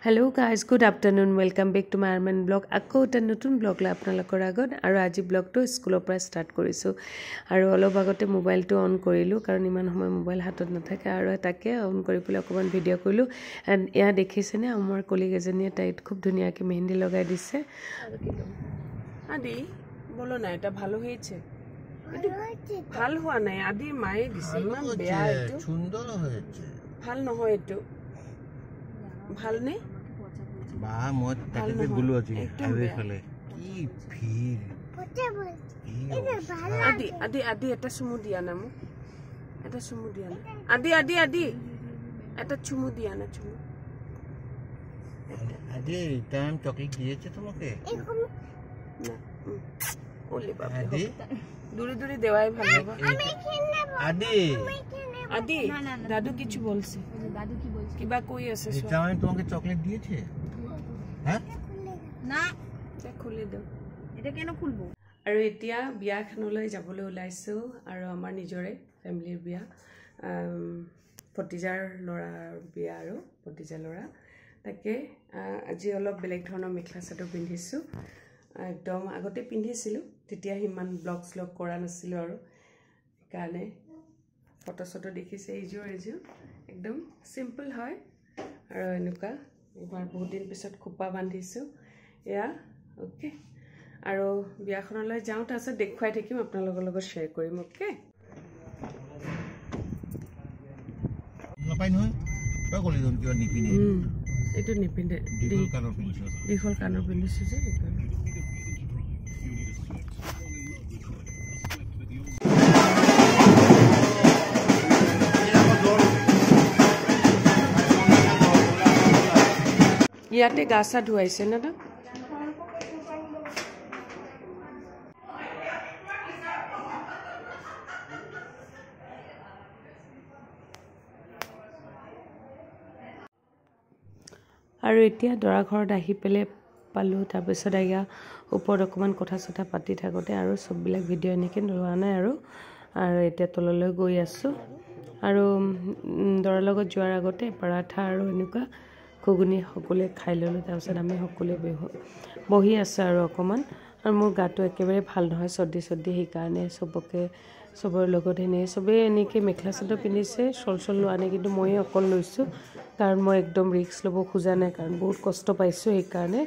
Hello guys, good afternoon. Welcome back to my Arman blog. Akko eta notun blog la apnalokor agot aru aji blog to school opera start korisu. Aru olob agote mobile to on korilu karon iman homoy mobile hatot nathake aru etake on kori pule okoman video korilu and ya dekhise ne amar colleague ejani tait khub dhuniya ke mehendi lagai dise. Adi bolo na eta bhalo hoyeche. ভাল হোৱা নাই আদি মায়ে দিছে ইমান বেয়া এটো সুন্দৰ হয়েছে ভাল নহয় এটো ভাল নে বা মই তাকে গুলো আজি আবে ফলে কি ভিৰ আদি এটা চুমু দিয়া না মোক এটা চুমু দিয়া না আদি এটা চুমু দিয়া না চুমু আদি টাইম চকলেট দিয়েছে তোমাকে না ওলে বাবা আদি दूरी देवाय ভাল হবে আমি খেলনা আদি দাদু কিছু বলছে দাদু কি বলছে কিবা কই আছে এটা আমি তোমাকে চকলেট দিয়েছে হ্যাঁ না এটা খুলে দাও এটা কেন খুলবো আৰু এতিয়া বিয়াখনলৈ যাবলৈ ওলাইছো আৰু আমাৰ নিজৰে ফ্যামিলিৰ বিয়া ফটিজাৰ লৰা বিয়া আৰু ফটিজাৰ লৰা তাকে আজি অলপ বেলেগ ধৰণৰ মেখলা চাদৰ পিন্ধিছো একদম আগতে পিন্ধিছিলো তেতিয়া হিমান ব্লগস লগ কৰা নাছিলো আৰু কাৰণে ফটো ফটো দেখিছে এইযোৰ একদম সিম্পল হয় আৰু এনেকুৱা এবাৰ বহুত দিন পিছত খোপা বান্ধিছো এয়া ওকে আৰু বিয়াখনলৈ যাওঁ তাৰছত দেখুৱাই থাকিম আপোনালোকৰ লগত শেয়াৰ কৰিম ওকে নাপাই নহয় তই কলি জন কিবা নিপিনে এটো নিপিনে দীঘল কানৰ পিন্ধিছো যে ইয়াতে গাছা ধুৱাইছে না আৰু এতিয়া দৰা ঘৰত আহি পেলে পালো তাৰপিছত আইয়া ওপৰত অকমান কথা চথা পাতি থাকোতে আৰু সববিলাক ভিডিও এনেকে লোৱা নাই আৰু এতিয়া তললৈ গৈ আছো আৰু দৰাৰ লগত যোৱাৰ আগতে পৰাঠা আৰু এনেকুৱা ঘুগুনি সকলে খাই ললো তাৰপিছত আমি সকলে বহি আছে আৰু অকমান আৰু মোৰ গাটো একেবাৰে ভাল নহয় সৰ্দি সেই কাৰণে সবৰ লগত এনে সবে এনেকে মেখলা চাদৰ পিন্ধিছে চল লোৱা নাই কিন্তু মই অকল লৈছো কাৰণ মই একদম ৰিস্ক লব খোজা নাই কাৰণ বহুত কষ্ট পাইছো এই কাৰণে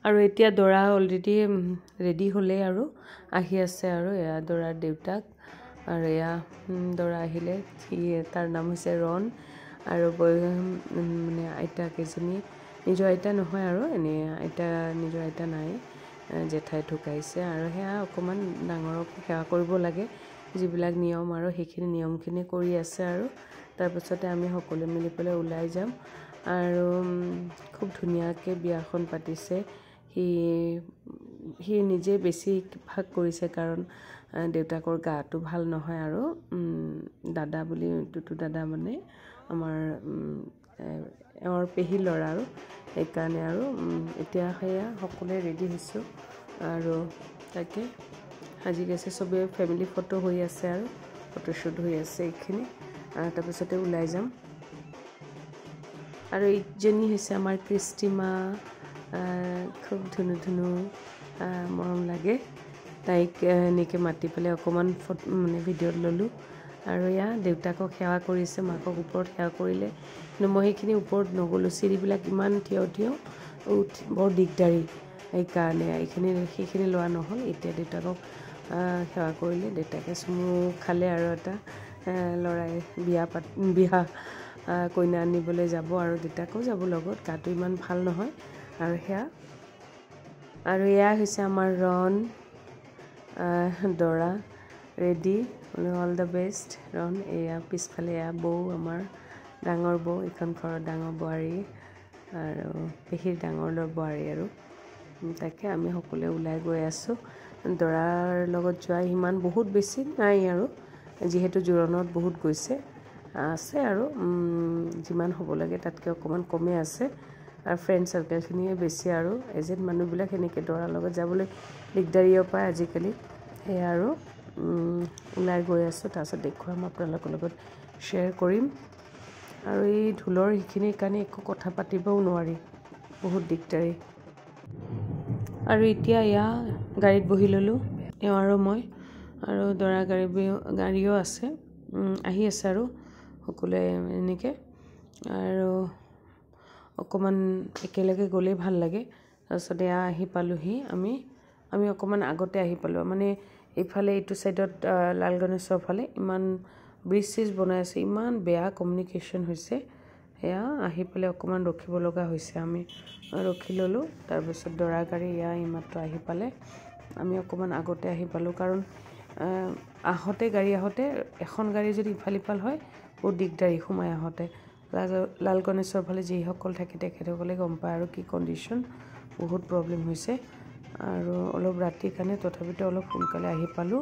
আৰু এতিয়া দৰা অলৰেডি ৰেডি হলে আৰু আহি আছে আৰু এয়া দৰাৰ দেউতাক আৰু এয়া দৰা আহিলে তাৰ নাম হৈছে ৰন আৰু মানে আইতা কেজনী নিজৰ আইতা নহয় আৰু এনে আইতা নিজৰ আইতা নাই জেঠাই ঢুকাইছে আৰু হেয়া অকমান ডাঙৰক সেৱা কৰিব লাগে যিবিলাক নিয়ম আৰু সেইখিনি নিয়মখিনি কৰি আছে আৰু তাৰপিছতে আমি সকলো মিলি পেলাই ওলাই যাম আৰু খুব ধুনীয়াকে বিয়াখন পাতিছে হি নিজে বেছি ভাগ কৰিছে কাৰণ দেউতাকৰ গাটো ভাল নহয় আৰু দাদা বুলি দুটো দাদা মানে আমাৰ এওঁৰ পেহী ল'ৰা আৰু এই কাৰণে আৰু এতিয়া হেয়া সকলোৱে ৰেডি হৈছো আৰু তাকে আজি গেছে সবে ফ্যামিলি ফটো হৈ আছে আৰু ফটো শুট হৈ আছে এইখিনি তাৰপিছতে ওলাই যাম আৰু এইজনী হৈছে আমাৰ ক্ৰিষ্টিমা খুব ধুনু মৰম লাগে তাইক এনেকে মাতি পেলাই অকমান মানে ভিডিও ললো আৰু ইয়া দেউতাকক সেৱা কৰিছে মাকক ওপৰত সেৱা কৰিলে কিন্তু মই সেইখিনি ওপৰত নগলো চিৰিবিলাক ইমান থিয় বৰ দিগদাৰী এই কাৰণে সেইখিনি লোৱা নহল এতিয়া দেউতাকক সেৱা কৰিলে দেউতাকে চুমু খালে আৰু এটা লৰাই বিয়া কইনা আনিবলৈ যাব আৰু দেউতাকো যাব লগত গাটো ইমান ভাল নহয় আৰু হেয়া আৰু এয়া হৈছে আমাৰ ৰন দৰা ৰেডি অল দ্য বেষ্ট ৰন এয়া পিছফালে এয়া বৌ আমাৰ ডাঙৰ বৌ এখন ঘৰৰ ডাঙৰ বোৱাৰী আৰু পেহীৰ ডাঙৰ বোৱাৰী আৰু তাকে আমি সকলোৱে ওলাই গৈ আছো দৰাৰ লগত যোৱা ইমান বহুত বেছি নাই আৰু যিহেতু জোৰণত বহুত গৈছে আছে আৰু যিমান হ'ব লাগে তাতকৈ অকমান কমে আছে আৰু ফ্ৰেণ্ড সাৰ্কেলখিনিয়ে বেছি আৰু এজেন্ট মানুহবিলাক এনেকে দৰাৰ লগত যাবলৈ দিগদাৰিও পায় আজিকালি সেয়া আৰু ওলাই গৈ আছো তাৰপিছত দেখুৱাম আপোনালোকৰ লগত শ্বেয়াৰ কৰিম আৰু এই ঢোলৰ সেইখিনিৰ কাৰণে একো কথা পাতিবও নোৱাৰি, বহুত দিগদাৰী। আৰু এতিয়া এয়া গাড়ীত বহি ল'লোঁ, এওঁ আৰু মই, আৰু দৰা গাড়ীও আছে, আহি আছে আৰু সকলোৱে এনেকৈ। আৰু অকণমান একেলগে গ'লেই ভাল লাগে। তাৰপিছত এয়া আহি পালোঁহি, আমি অকণমান আগতে আহি পালোঁ। মানে এইফালে এইটো ছাইডত লাল গণেশৰ ফালে ইমান ব্ৰিজ চিজ বনাই আছে, ইমান বেয়া কমিউনিকেশ্যন হৈছে। এয়া আহি পেলাই অকণমান ৰখিব লগা হৈছে, আমি ৰখি ল'লোঁ। তাৰপিছত দৰা গাড়ী এয়া এইমাত্ৰ আহি পালে, আমি অকণমান আগতে আহি পালোঁ। কাৰণ গাড়ী আহোঁতে এখন গাড়ী যদি ইফাল সিফাল হয় বহুত দিগদাৰী সোমাই আহোঁতে। লাল গণেশৰ ফালে যিসকল থাকে তেখেতসকলে গম পায় আৰু কি কণ্ডিশ্যন, বহুত প্ৰব্লেম হৈছে। আৰু অলপ ৰাতিৰ কাৰণে তথাপিতো অলপ সোনকালে আহি পালোঁ।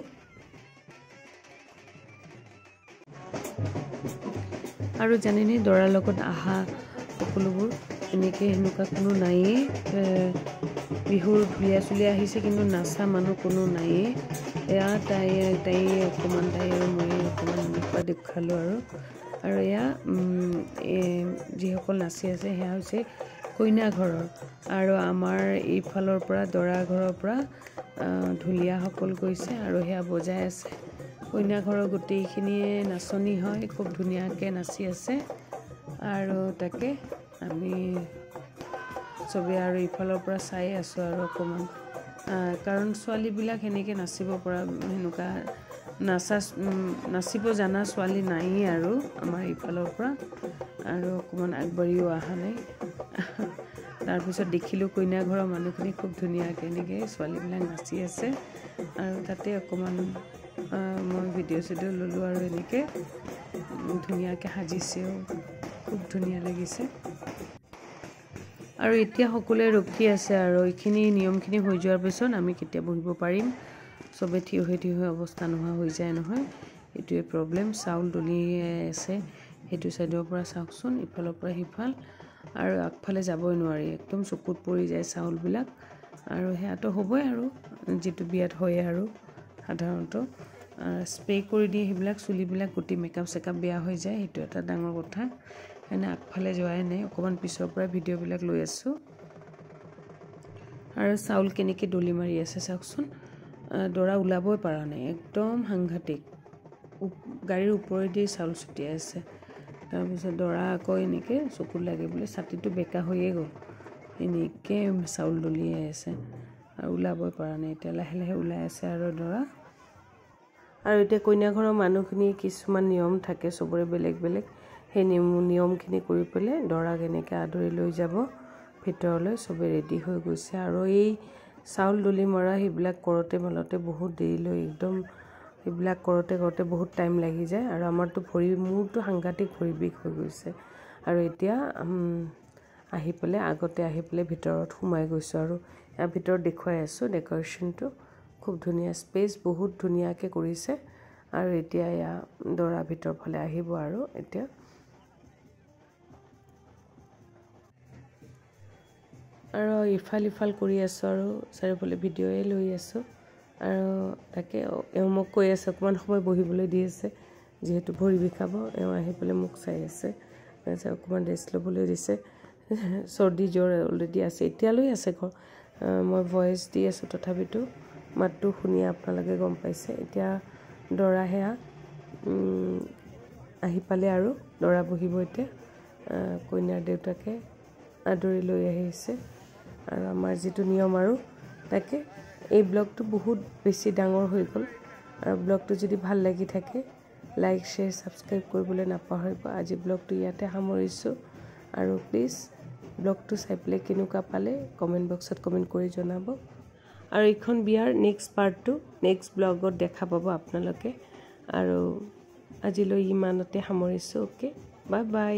আৰু জানেনে, দৰাৰ লগত আহা সকলোবোৰ এনেকৈ সেনেকুৱা কোনো নায়েই। বিহুৰ ঢুলীয়া চুলীয়া আহিছে, কিন্তু নাচা মানুহ কোনো নায়েই। এয়া তাই অকণমান, তাই আৰু মই অকণমান এনেকুৱা দেখুৱালোঁ। আৰু এয়া যিসকল নাচি আছে সেয়া হৈছে কইনা ঘৰৰ, আৰু আমাৰ এইফালৰ পৰা দৰা ঘৰৰ পৰা ঢুলীয়াসকল গৈছে আৰু সেয়া বজাই আছে। কইনা ঘৰৰ গোটেইখিনিয়ে নাচনি হয়, খুব ধুনীয়াকৈ নাচি আছে। আৰু তাকে আমি চবেই আৰু ইফালৰ পৰা চাই আছোঁ আৰু অকণমান, কাৰণ ছোৱালীবিলাক সেনেকৈ নাচিব পৰা, সেনেকুৱা নাচিব জানা ছোৱালী নায়েই আৰু আমাৰ ইফালৰ পৰা, আৰু অকণমান আগবাঢ়িও অহা নাই। তাৰপিছত দেখিলোঁ কইনা ঘৰৰ মানুহখিনি খুব ধুনীয়াকৈ এনেকৈ ছোৱালীবিলাক নাচি আছে। আৰু তাতে অকণমান মই ভিডিঅ' চিডিঅ' ল'লোঁ, আৰু এনেকৈ ধুনীয়াকৈ সাজিছেও, খুব ধুনীয়া লাগিছে। আৰু এতিয়া সকলোৱে ৰখি আছে, আৰু এইখিনি নিয়মখিনি হৈ যোৱাৰ পিছত আমি কেতিয়া বহিব পাৰিম। চবে থিয় হৈ অৱস্থা নোহোৱা হৈ যায় নহয়, এইটোৱে প্ৰব্লেম। চাউল দলিয়াই আছে সেইটো ছাইডৰ পৰা, চাওকচোন, ইফালৰ পৰা সিফাল, আৰু আগফালে যাবই নোৱাৰি, একদম চকুত পৰি যায় চাউলবিলাক। আৰু সেয়াতো হ'বই আৰু যিটো বিয়াত হয় আৰু সাধাৰণতে স্প্ৰে কৰি দিয়ে সেইবিলাক, চুলিবিলাক গোটেই মেকআপ চেকআপ বেয়া হৈ যায়, সেইটো এটা ডাঙৰ কথা। সেইকাৰণে আগফালে যোৱাই নাই, অকণমান পিছৰ পৰা ভিডিঅ'বিলাক লৈ আছোঁ। আৰু চাউল কেনেকৈ দলি মাৰি আছে চাওকচোন, দৰা ওলাবই পৰা নাই, একদম সাংঘাতিক, গাড়ীৰ ওপৰেদি চাউল ছটিয়াই আছে। তাৰপিছত দৰা আকৌ এনেকৈ চকুত লাগে বুলি ছাতিটো বেকা হৈয়ে গ'ল, এনেকৈ চাউল দলিয়াই আছে আৰু ওলাবই পৰা নাই। এতিয়া লাহে লাহে ওলাই আছে আৰু দৰা। আৰু এতিয়া কইনা ঘৰৰ মানুহখিনি কিছুমান নিয়ম থাকে, চবৰে বেলেগ বেলেগ, সেই নিয়মখিনি কৰি পেলাই দৰাক এনেকৈ আদৰি লৈ যাব ভিতৰলৈ। চবেই ৰেডি হৈ গৈছে, আৰু এই চাউল দলি মৰা সেইবিলাক কৰোঁতে মেলোতে বহুত দেৰিলৈ, একদম সেইবিলাক কৰোঁতে বহুত টাইম লাগি যায়। আৰু আমাৰতো মোৰতো সাংঘাতিক ভৰি বিষ হৈ গৈছে। আৰু এতিয়া আহি পেলাই আগতে আহি পেলাই ভিতৰত সোমাই গৈছোঁ, আৰু ইয়াৰ ভিতৰত দেখুৱাই আছোঁ ডেক'ৰেশ্যনটো, খুব ধুনীয়া স্পেচ, বহুত ধুনীয়াকৈ কৰিছে। আৰু এতিয়া এয়া দৰা ভিতৰ ফালে আহিব, আৰু এতিয়া আৰু ইফাল সিফাল কৰি আছোঁ, আৰু চাৰিওফালে ভিডিঅ'য়ে লৈ আছোঁ। আৰু তাকে এওঁ মোক কৈ আছে অকণমান সময় বহিবলৈ দি আছে, যিহেতু ভৰি বিষাব। এওঁ আহি পেলাই মোক চাই আছে, অকণমান ৰেষ্ট ল'বলৈ দিছে। চৰ্দি জ্বৰ অলৰেডি আছে, এতিয়ালৈ আছে। মই ভইচ দি আছোঁ, তথাপিতো মাতটো শুনি আপোনালোকে গম পাইছে। এতিয়া দৰা সেয়া আহি পালে, আৰু দৰা বহিব এতিয়া। কইনাৰ দেউতাকে আদৰি লৈ আহিছে, আৰু আমাৰ যিটো নিয়ম আৰু তাকে। এই ব্লগটো বহুত বেছি ডাঙৰ হৈ গ'ল, আৰু ব্লগটো যদি ভাল লাগি থাকে লাইক শ্বেয়াৰ ছাবস্ক্ৰাইব কৰিবলৈ নাপাহৰিব। আজি ব্লগটো ইয়াতে সামৰিছোঁ, আৰু প্লিজ ব্লগটো চাই পেলাই কেনেকুৱা পালে কমেণ্ট বক্সত কমেণ্ট কৰি জনাব। আৰু এইখন বিয়াৰ নেক্সট পাৰ্টটো নেক্সট ব্লগত দেখা পাব আপোনালোকে। আৰু আজিলৈ ইমানতে সামৰিছোঁ। Okay, bye bye.